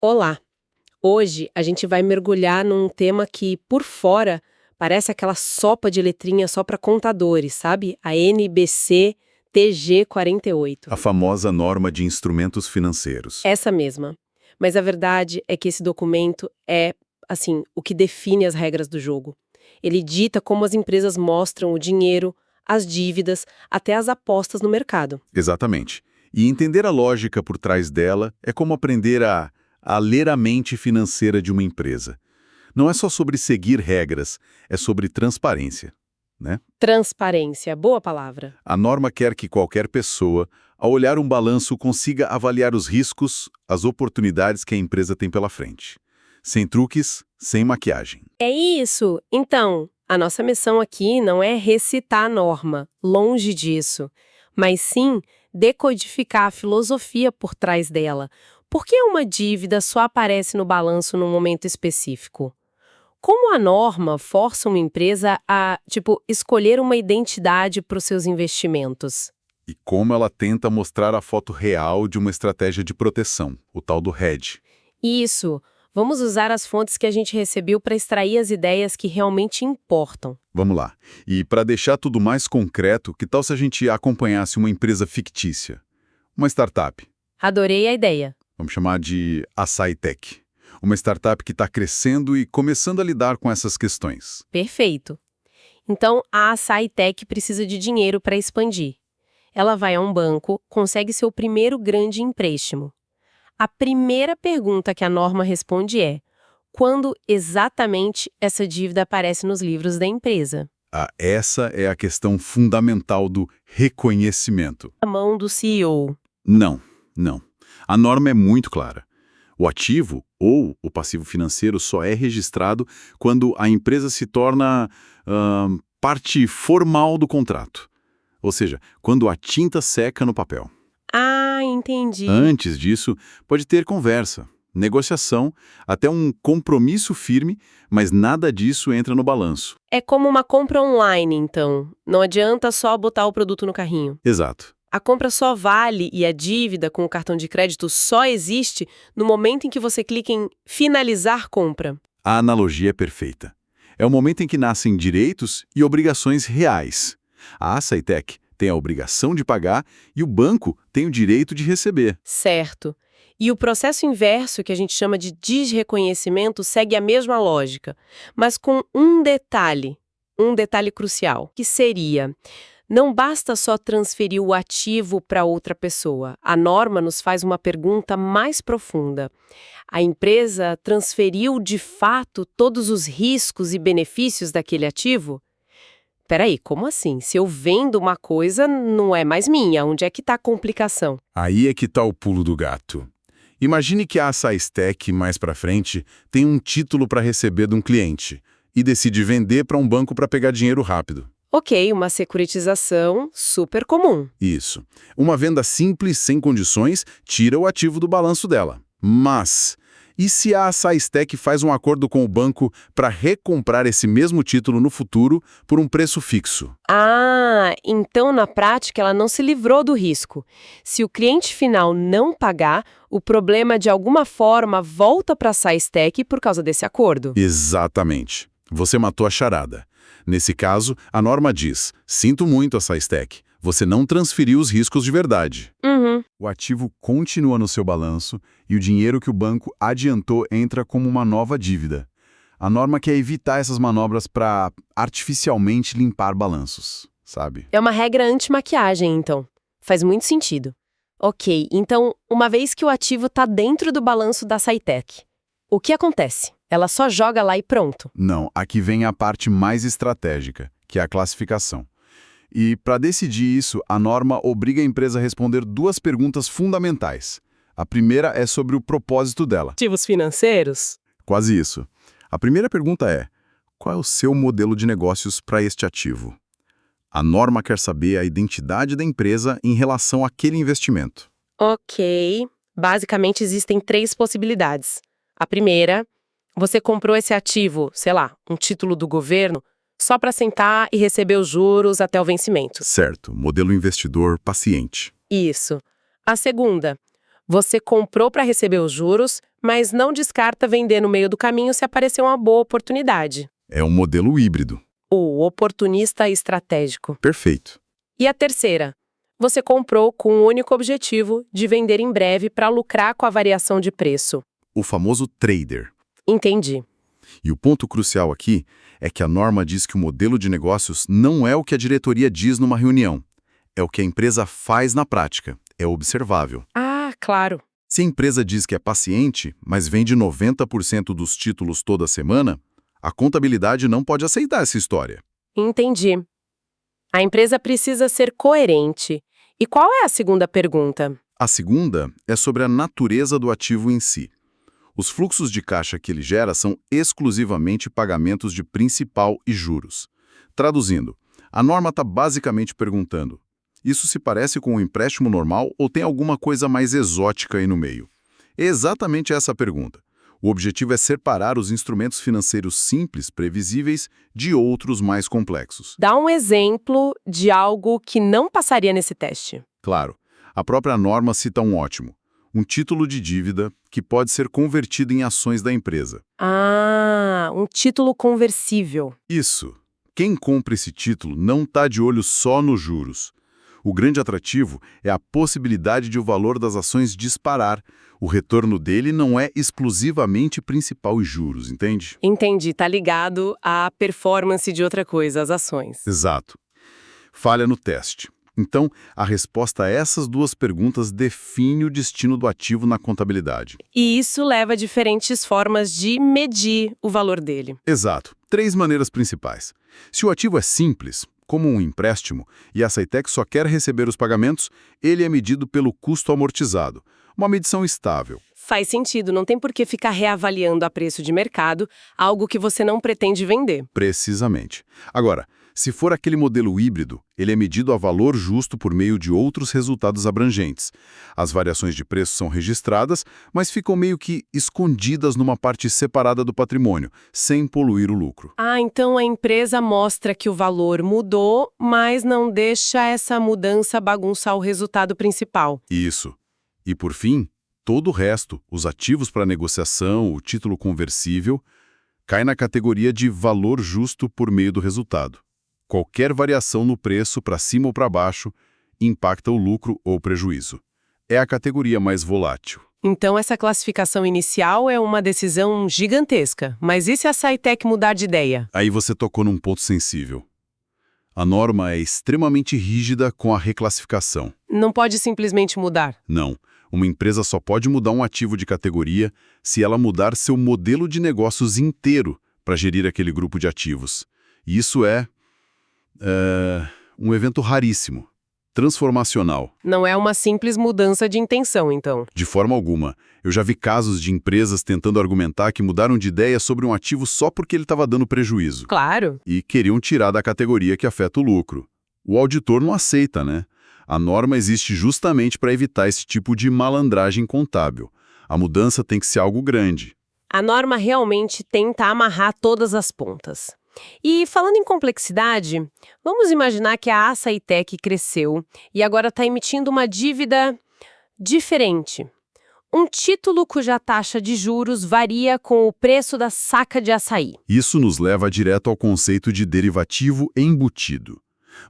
Olá! Hoje a gente vai mergulhar num tema que, por fora, parece aquela sopa de letrinha só para contadores, sabe? A NBC TG 48. A famosa norma de instrumentos financeiros. Essa mesma. Mas a verdade é que esse documento é, assim, o que define as regras do jogo. Ele dita como as empresas mostram o dinheiro, as dívidas, até as apostas no mercado. Exatamente. E entender a lógica por trás dela é como aprender a ler a mente financeira de uma empresa. Não é só sobre seguir regras, é sobre transparência, né? Transparência, boa palavra. A norma quer que qualquer pessoa, ao olhar um balanço, consiga avaliar os riscos, as oportunidades que a empresa tem pela frente. Sem truques, sem maquiagem. É isso! Então, a nossa missão aqui não é recitar a norma, longe disso, mas sim decodificar a filosofia por trás dela. Por que uma dívida só aparece no balanço num momento específico? Como a norma força uma empresa a, escolher uma identidade para os seus investimentos? E como ela tenta mostrar a foto real de uma estratégia de proteção, o tal do hedge. Isso! Vamos usar as fontes que a gente recebeu para extrair as ideias que realmente importam. Vamos lá. E para deixar tudo mais concreto, que tal se a gente acompanhasse uma empresa fictícia? Uma startup. Adorei a ideia. Vamos chamar de Açaí Tech. Uma startup que está crescendo e começando a lidar com essas questões. Perfeito. Então, a Açaí Tech precisa de dinheiro para expandir. Ela vai a um banco, consegue seu primeiro grande empréstimo. A primeira pergunta que a norma responde é: quando exatamente essa dívida aparece nos livros da empresa? Essa é a questão fundamental do reconhecimento. A mão do CEO. Não, não. A norma é muito clara. O ativo ou o passivo financeiro só é registrado quando a empresa se torna parte formal do contrato. Ou seja, quando a tinta seca no papel. Ah, entendi. Antes disso, pode ter conversa, negociação, até um compromisso firme, mas nada disso entra no balanço. É como uma compra online, então. Não adianta só botar o produto no carrinho. Exato. A compra só vale e a dívida com o cartão de crédito só existe no momento em que você clica em finalizar compra. A analogia é perfeita. É o momento em que nascem direitos e obrigações reais. A Açaí Tech tem a obrigação de pagar e o banco tem o direito de receber. Certo. E o processo inverso, que a gente chama de desreconhecimento, segue a mesma lógica, mas com um detalhe crucial, que seria: não basta só transferir o ativo para outra pessoa. A norma nos faz uma pergunta mais profunda. A empresa transferiu, de fato, todos os riscos e benefícios daquele ativo? Peraí, como assim? Se eu vendo uma coisa, não é mais minha. Onde é que está a complicação? Aí é que está o pulo do gato. Imagine que a Açaí Tech, mais para frente, tem um título para receber de um cliente e decide vender para um banco para pegar dinheiro rápido. Ok, uma securitização super comum. Isso. Uma venda simples, sem condições, tira o ativo do balanço dela. Mas, e se a Açaí Tech faz um acordo com o banco para recomprar esse mesmo título no futuro por um preço fixo? Ah, então na prática ela não se livrou do risco. Se o cliente final não pagar, o problema de alguma forma volta para a Açaí Tech por causa desse acordo. Exatamente. Você matou a charada. Nesse caso, a norma diz: sinto muito, Açaí Tech, você não transferiu os riscos de verdade. Uhum. O ativo continua no seu balanço e o dinheiro que o banco adiantou entra como uma nova dívida. A norma quer evitar essas manobras para artificialmente limpar balanços, sabe? É uma regra anti-maquiagem, então. Faz muito sentido. Ok, então, uma vez que o ativo está dentro do balanço da Açaí Tech, o que acontece? Ela só joga lá e pronto. Não, aqui vem a parte mais estratégica, que é a classificação. E, para decidir isso, a norma obriga a empresa a responder duas perguntas fundamentais. A primeira é sobre o propósito dela. Ativos financeiros? Quase isso. A primeira pergunta é: qual é o seu modelo de negócios para este ativo? A norma quer saber a identidade da empresa em relação àquele investimento. Ok. Basicamente, existem três possibilidades. A primeira: você comprou esse ativo, sei lá, um título do governo, só para sentar e receber os juros até o vencimento. Certo, modelo investidor paciente. Isso. A segunda: Você comprou para receber os juros, mas não descarta vender no meio do caminho se aparecer uma boa oportunidade. É um modelo híbrido. O oportunista estratégico. Perfeito. E a terceira, você comprou com o único objetivo de vender em breve para lucrar com a variação de preço. O famoso trader. Entendi. E o ponto crucial aqui é que a norma diz que o modelo de negócios não é o que a diretoria diz numa reunião. É o que a empresa faz na prática. É observável. Ah, claro. Se a empresa diz que é paciente, mas vende 90% dos títulos toda semana, a contabilidade não pode aceitar essa história. Entendi. A empresa precisa ser coerente. E qual é a segunda pergunta? A segunda é sobre a natureza do ativo em si. Os fluxos de caixa que ele gera são exclusivamente pagamentos de principal e juros. Traduzindo, a norma está basicamente perguntando: isso se parece com um empréstimo normal ou tem alguma coisa mais exótica aí no meio? É exatamente essa a pergunta. O objetivo é separar os instrumentos financeiros simples, previsíveis, de outros mais complexos. Dá um exemplo de algo que não passaria nesse teste. Claro, a própria norma cita um ótimo: um título de dívida que pode ser convertido em ações da empresa. Ah, um título conversível. Isso. Quem compra esse título não está de olho só nos juros. O grande atrativo é a possibilidade de o valor das ações disparar. O retorno dele não é exclusivamente principal e juros, entende? Entendi, tá ligado à performance de outra coisa, as ações. Exato. Falha no teste. Então, a resposta a essas duas perguntas define o destino do ativo na contabilidade. E isso leva a diferentes formas de medir o valor dele. Exato. 3 maneiras principais. Se o ativo é simples, como um empréstimo, e a SciTech só quer receber os pagamentos, ele é medido pelo custo amortizado, uma medição estável. Faz sentido, não tem por que ficar reavaliando a preço de mercado algo que você não pretende vender. Precisamente. Agora, se for aquele modelo híbrido, ele é medido a valor justo por meio de outros resultados abrangentes. As variações de preço são registradas, mas ficam meio que escondidas numa parte separada do patrimônio, sem poluir o lucro. Ah, então a empresa mostra que o valor mudou, mas não deixa essa mudança bagunçar o resultado principal. Isso. E por fim, todo o resto, os ativos para negociação, o título conversível, cai na categoria de valor justo por meio do resultado. Qualquer variação no preço, para cima ou para baixo, impacta o lucro ou prejuízo. É a categoria mais volátil. Então essa classificação inicial é uma decisão gigantesca. Mas e se a SciTech mudar de ideia? Aí você tocou num ponto sensível. A norma é extremamente rígida com a reclassificação. Não pode simplesmente mudar. Não. Uma empresa só pode mudar um ativo de categoria se ela mudar seu modelo de negócios inteiro para gerir aquele grupo de ativos. E isso é um evento raríssimo, transformacional. Não é uma simples mudança de intenção, então. De forma alguma. Eu já vi casos de empresas tentando argumentar que mudaram de ideia sobre um ativo só porque ele estava dando prejuízo. Claro. E queriam tirar da categoria que afeta o lucro. O auditor não aceita, né? A norma existe justamente para evitar esse tipo de malandragem contábil. A mudança tem que ser algo grande. A norma realmente tenta amarrar todas as pontas. E falando em complexidade, vamos imaginar que a SciTech cresceu e agora está emitindo uma dívida diferente. Um título cuja taxa de juros varia com o preço da saca de açaí. Isso nos leva direto ao conceito de derivativo embutido.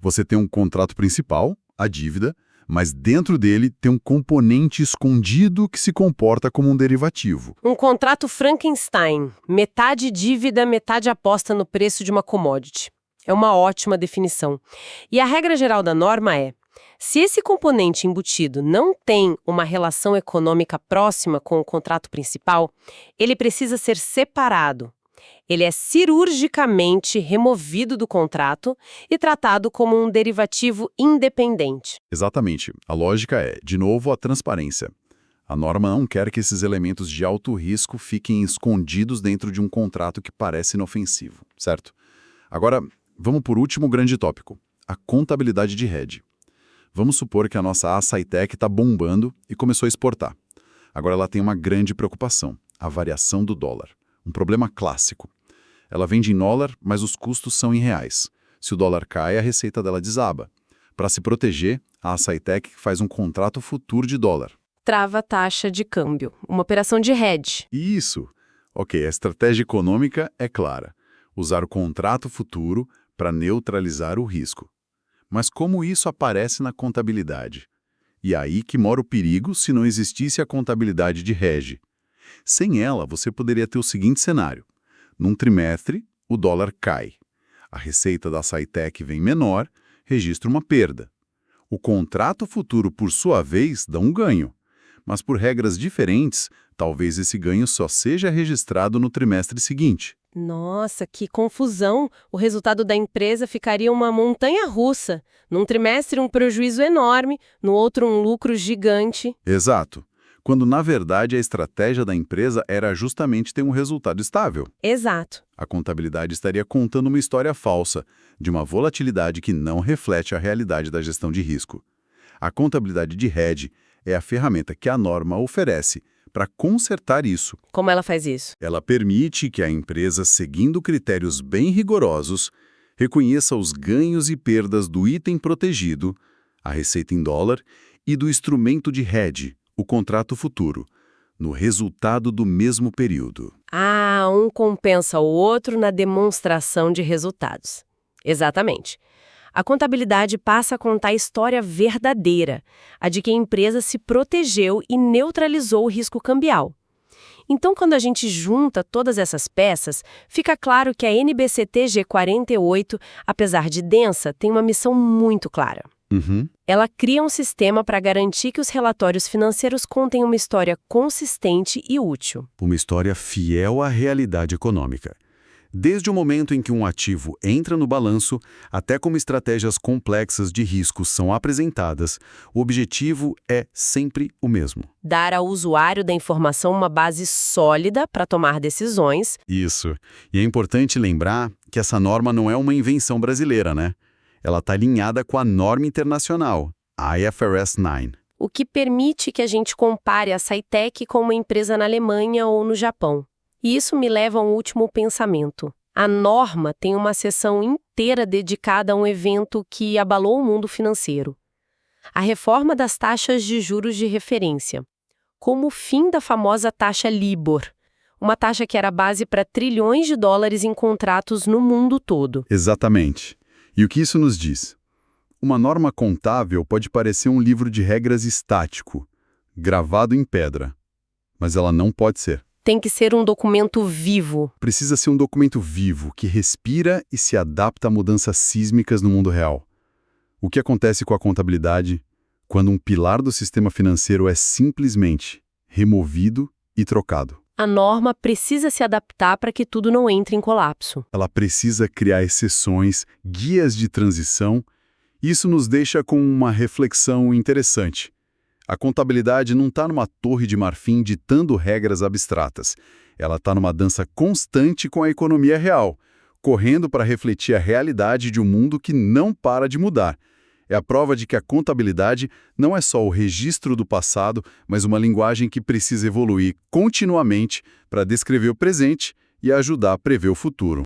Você tem um contrato principal, a dívida, mas dentro dele tem um componente escondido que se comporta como um derivativo. Um contrato Frankenstein, metade dívida, metade aposta no preço de uma commodity. É uma ótima definição. E a regra geral da norma é: se esse componente embutido não tem uma relação econômica próxima com o contrato principal, ele precisa ser separado. Ele é cirurgicamente removido do contrato e tratado como um derivativo independente. Exatamente. A lógica é, de novo, a transparência. A norma não quer que esses elementos de alto risco fiquem escondidos dentro de um contrato que parece inofensivo, certo? Agora, vamos por último grande tópico, a contabilidade de hedge. Vamos supor que a nossa SciTech está bombando e começou a exportar. Agora ela tem uma grande preocupação, a variação do dólar. Um problema clássico. Ela vende em dólar, mas os custos são em reais. Se o dólar cai, a receita dela desaba. Para se proteger, a SciTech faz um contrato futuro de dólar. registrava a taxa de câmbio, uma operação de hedge. Isso. Ok, a estratégia econômica é clara. Usar o contrato futuro para neutralizar o risco. Mas como isso aparece na contabilidade? E aí que mora o perigo se não existisse a contabilidade de hedge. Sem ela, você poderia ter o seguinte cenário. Num trimestre, o dólar cai. A receita da Saitec vem menor, registra uma perda. O contrato futuro, por sua vez, dá um ganho. Mas por regras diferentes, talvez esse ganho só seja registrado no trimestre seguinte. Nossa, que confusão! O resultado da empresa ficaria uma montanha-russa. Num trimestre, um prejuízo enorme, no outro, um lucro gigante. Exato. Quando, na verdade, a estratégia da empresa era justamente ter um resultado estável. Exato. A contabilidade estaria contando uma história falsa, de uma volatilidade que não reflete a realidade da gestão de risco. A contabilidade de hedge é a ferramenta que a norma oferece para consertar isso. Como ela faz isso? Ela permite que a empresa, seguindo critérios bem rigorosos, reconheça os ganhos e perdas do item protegido, a receita em dólar, e do instrumento de hedge, o contrato futuro, no resultado do mesmo período. Ah, um compensa o outro na demonstração de resultados. Exatamente. A contabilidade passa a contar a história verdadeira, a de que a empresa se protegeu e neutralizou o risco cambial. Então, quando a gente junta todas essas peças, fica claro que a NBCT G48, apesar de densa, tem uma missão muito clara. Ela cria um sistema para garantir que os relatórios financeiros contem uma história consistente e útil. Uma história fiel à realidade econômica. Desde o momento em que um ativo entra no balanço, até como estratégias complexas de risco são apresentadas, o objetivo é sempre o mesmo. Dar ao usuário da informação uma base sólida para tomar decisões. Isso. E é importante lembrar que essa norma não é uma invenção brasileira, né? Ela está alinhada com a norma internacional, a IFRS 9. O que permite que a gente compare a Saitec com uma empresa na Alemanha ou no Japão. E isso me leva a um último pensamento. A norma tem uma seção inteira dedicada a um evento que abalou o mundo financeiro. A reforma das taxas de juros de referência, como o fim da famosa taxa Libor, uma taxa que era base para trilhões de dólares em contratos no mundo todo. Exatamente. E o que isso nos diz? Uma norma contábil pode parecer um livro de regras estático, gravado em pedra, mas ela não pode ser. Tem que ser um documento vivo. Precisa ser um documento vivo, que respira e se adapta a mudanças sísmicas no mundo real. O que acontece com a contabilidade quando um pilar do sistema financeiro é simplesmente removido e trocado? A norma precisa se adaptar para que tudo não entre em colapso. Ela precisa criar exceções, guias de transição. Isso nos deixa com uma reflexão interessante. A contabilidade não está numa torre de marfim ditando regras abstratas. Ela está numa dança constante com a economia real, correndo para refletir a realidade de um mundo que não para de mudar. É a prova de que a contabilidade não é só o registro do passado, mas uma linguagem que precisa evoluir continuamente para descrever o presente e ajudar a prever o futuro.